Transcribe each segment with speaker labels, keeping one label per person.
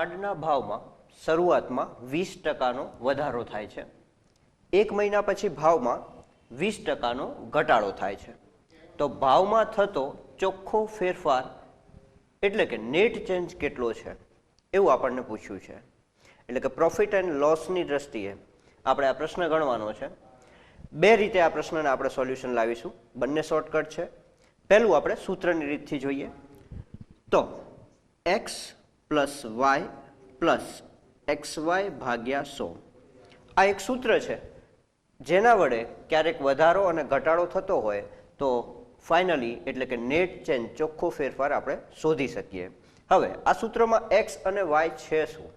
Speaker 1: ખાંડના ભાવમાં શરૂઆતમાં 20% વધારો થાય છે, 1 મહિના પછી ભાવમાં 20% ઘટાડો થાય છે. તો ભાવમાં થતો ચોખ્ખો ફેરફાર એટલે કે નેટ ચેન્જ કેટલો છે એવું આપણને પૂછ્યું છે. એટલે કે પ્રોફિટ એન્ડ લોસની દ્રષ્ટિએ આપણે આ પ્રશ્ન ગણવાનો છે. બે રીતે આ પ્રશ્નને આપણે સોલ્યુશન લાવીશું, બંને શોર્ટકટ છે. પહેલું આપણે સૂત્રની રીતથી જોઈએ તો x plus Y plus XY ભાગ્યા 100 આ એક સૂત્ર છે જેના વડે ક્યારેક વધારો અને ઘટાડો થતો હોય તો ફાઇનલી એટલે કે નેટ ચેન્જ ચોખ્ખો ફેરફાર આપણે શોધી શકીએ. હવે આ સૂત્રમાં x અને y છે શું?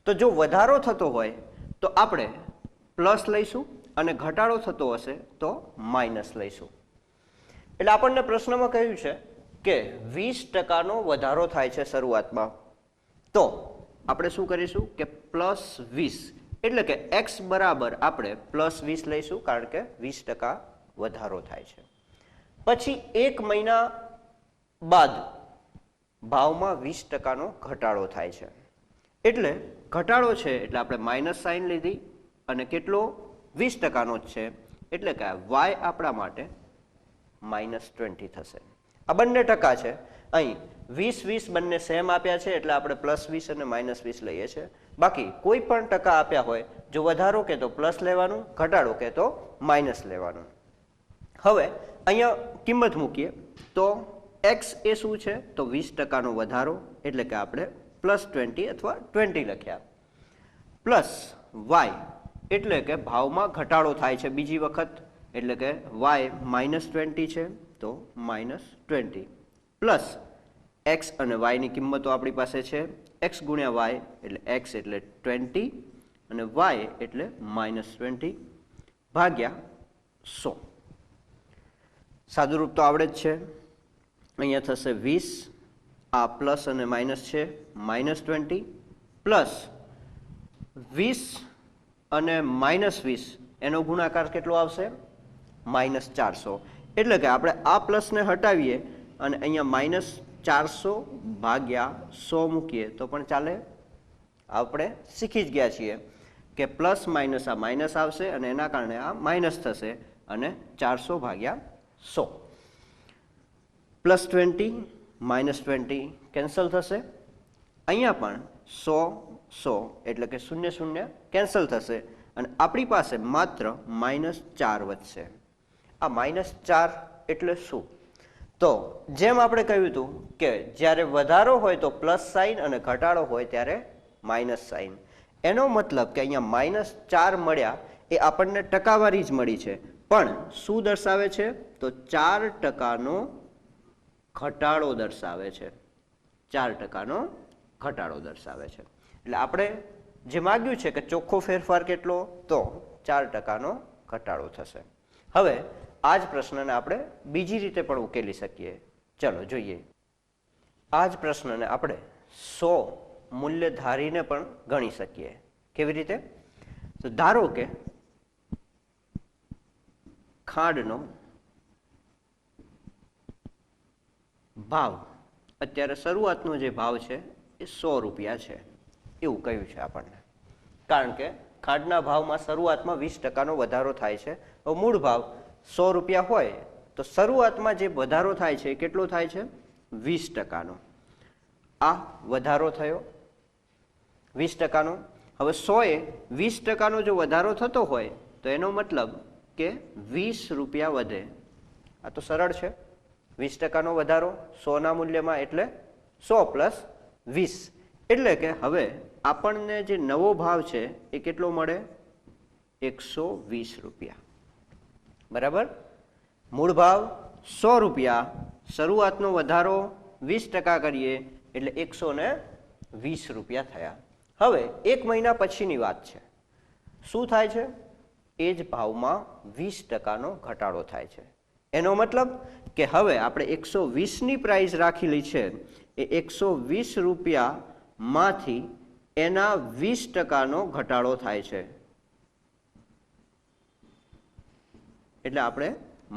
Speaker 1: તો જો વધારો થતો હોય તો આપણે પ્લસ લઈશું અને ઘટાડો થતો હશે તો માઇનસ લઈશું. એટલે આપણને પ્રશ્નમાં કહ્યું છે કે 20%નો વધારો થાય છે શરૂઆતમાં, તો આપણે શું કરીશું કે પ્લસ 20 એટલે કે x બરાબર આપણે પ્લસ 20 લઈશું કારણ કે 20% વધારો થાય છે. પછી 1 મહિના બાદ ભાવમાં 20%નો ઘટાડો થાય છે, એટલે ઘટાડો છે એટલે આપણે માઇનસ સાઇન લીધી અને કેટલો 20%નો જ છે એટલે કે y આપણા માટે -20 થશે. આ બંને ટકા છે, અહીં 20-20 બંને સેમ આપ્યા છે એટલે આપણે +20 અને -20 લઈએ છીએ. બાકી કોઈ પણ ટકા આપ્યા હોય જો વધારો કે તો પ્લસ લેવાનું, ઘટાડો કે તો માઇનસ લેવાનું. હવે અહીંયા કિંમત મૂકીએ તો x એ શું છે તો 20%નો વધારો એટલે કે આપણે +20 અથવા 20 લખ્યા, પ્લસ y એટલે કે ભાવમાં ઘટાડો થાય છે બીજી વખત એટલે કે y -20 છે તો -20 પ્લસ x અને y ની કિંમતો આપણી પાસે છે, x ગુણ્યા y એટલે x એટલે 20 અને y એટલે -20 ભાગ્યા 100. સાદુરૂપ તો આવડે જ છે. અહીંયા થશે 20, આ પ્લસ અને માઇનસ છે -20 પ્લસ 20 અને -20 એનો ગુણાકાર કેટલો આવશે -400. એટલે કે આપણે આ પ્લસને હટાવીએ અને અહીંયા -400 ભાગ્યા 100 મૂકીએ તો પણ ચાલે. આપણે શીખી જ ગયા છીએ કે પ્લસ માઇનસ આ માઇનસ આવશે અને એના કારણે આ માઇનસ થશે અને 400 ભાગ્યા 100 +20 -20 કેન્સલ થશે. અહીંયા પણ 100 એટલે કે 0 કેન્સલ થશે અને આપણી પાસે માત્ર -4 વધશે. આ -4 એટલે શું? તો જેમ આપણે કહ્યું હતું કે જ્યારે વધારો હોય તો પ્લસ સાઇન અને ઘટાડો હોય ત્યારે માઇનસ સાઇન. એનો મતલબ કે અહીંયા -4 મળ્યા એ આપણને ટકાવારી જ મળી છે, પણ શું દર્શાવે છે તો 4%નો ઘટાડો દર્શાવે છે. 4%નો ઘટાડો દર્શાવે છે. એટલે આપણે જે માગ્યું છે કે ચોખ્ખો ફેરફાર કેટલો તો 4%નો ઘટાડો થશે. હવે આ જ પ્રશ્નને આપણે બીજી રીતે પણ ઉકેલી શકીએ. ચલો જોઈએ. આ જ પ્રશ્નને આપણે 100 મૂલ્ય ધારીને પણ ગણી શકીએ. કેવી રીતે? તો ધારો કે ખાંડનો ભાવ અત્યારે શરૂઆતનો જે ભાવ છે એ 100 રૂપિયા છે એવું કહ્યું છે આપણને, કારણ કે ખાંડના ભાવમાં શરૂઆતમાં 20%નો વધારો થાય છે. તો મૂળ ભાવ 100 રૂપિયા હોય તો શરૂઆતમાં જે વધારો થાય છે એ કેટલો થાય છે 20%નો. આ વધારો થયો 20%નો. હવે 100એ 20%નો જો વધારો થતો હોય તો એનો મતલબ કે 20 રૂપિયા વધે. આ તો સરળ છે. 20%નો વધારો 100ના મૂલ્યમાં એટલે 100 પ્લસ 20 એટલે કે હવે આપણને જે નવો ભાવ છે એ કેટલો મળે 120 રૂપિયા. બરાબર? મૂળ ભાવ 100 રૂપિયા, શરૂઆતનો વધારો 20% કરીએ એટલે 120 રૂપિયા થયા. હવે 1 મહિના પછીની વાત છે. શું થાય છે? એ જ ભાવમાં 20%નો ઘટાડો થાય છે. એનો મતલબ કે હવે આપણે 120ની પ્રાઇસ રાખેલી છે એ 120 રૂપિયામાંથી એના 20%નો ઘટાડો થાય છે. એટલે આપણે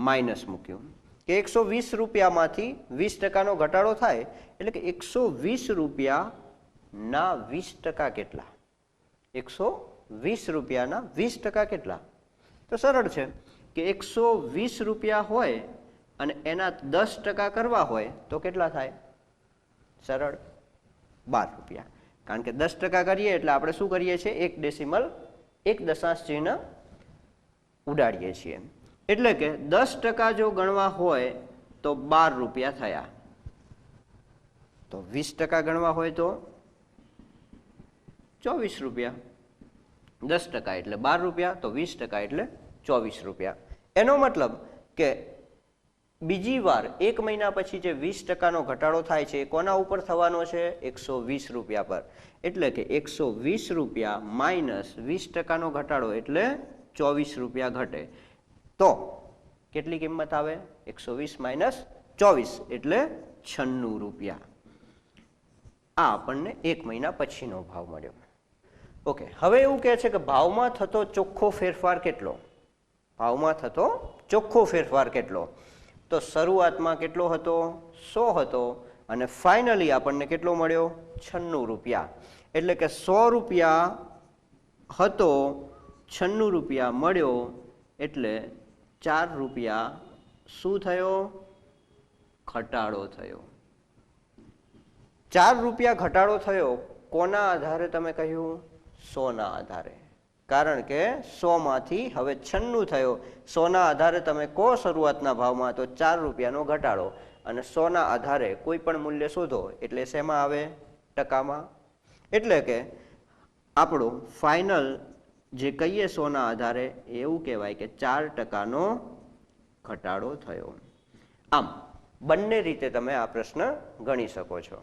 Speaker 1: માઇનસ મૂક્યું કે 120 રૂપિયામાંથી 20%નો ઘટાડો થાય એટલે કે 120 રૂપિયા ના 20% કેટલા? 120 રૂપિયાના 20% કેટલા? તો સરળ છે કે 120 રૂપિયા હોય અને એના 10% કરવા હોય તો કેટલા થાય? સરળ, 12 રૂપિયા. કારણ કે 10% કરીએ એટલે આપણે શું કરીએ છીએ? એક ડેસિમલ, એક દશાંશ ચિહ્ન ઉડાડીએ છીએ. એટલે કે 10% જો ગણવા હોય તો 12 રૂપિયા થયા. તો 20% ગણવા હોય તો 24 રૂપિયા. 10% એટલે 12 રૂપિયા, તો 20% એટલે 24 રૂપિયા. એનો મતલબ કે બીજી વાર એક મહિના પછી જે 20%નો ઘટાડો થાય છે એ કોના ઉપર થવાનો છે? 120 રૂપિયા પર. એટલે કે 120 રૂપિયા માઇનસ 20%નો ઘટાડો એટલે 24 રૂપિયા ઘટે. તો કેટલી કિંમત આવે? 120 માઇનસ 24 એટલે 96 રૂપિયા. આ આપણને એક મહિના પછીનો ભાવ મળ્યો. ઓકે, હવે એવું કહે છે કે ભાવમાં થતો ચોખ્ખો ફેરફાર કેટલો? ભાવમાં થતો ચોખ્ખો ફેરફાર કેટલો? તો શરૂઆતમાં કેટલો હતો? 100 હતો અને ફાઇનલી આપણને કેટલો મળ્યો? 96 રૂપિયા. એટલે કે 100 રૂપિયા હતો, 96 રૂપિયા મળ્યો, એટલે 4 રૂપિયા શું થયો? ઘટાડો થયો. 4 રૂપિયા ઘટાડો થયો. કોના આધારે તમે કહ્યું? 100 ના આધારે. કારણ કે 100 માંથી હવે 96 થયો. 100 ના આધારે તમે કહો શરૂઆતના ભાવમાં તો 4 રૂપિયાનો ઘટાડો, અને 100 ના આધારે કોઈ પણ મૂલ્ય શોધો એટલે શેમાં આવે? ટકામાં. એટલે કે આપણું ફાઇનલ જે કહીએ 100 ના આધારે એવું કહેવાય કે 4%નો ઘટાડો થયો. આમ બંને રીતે તમે આ પ્રશ્ન ગણી શકો છો.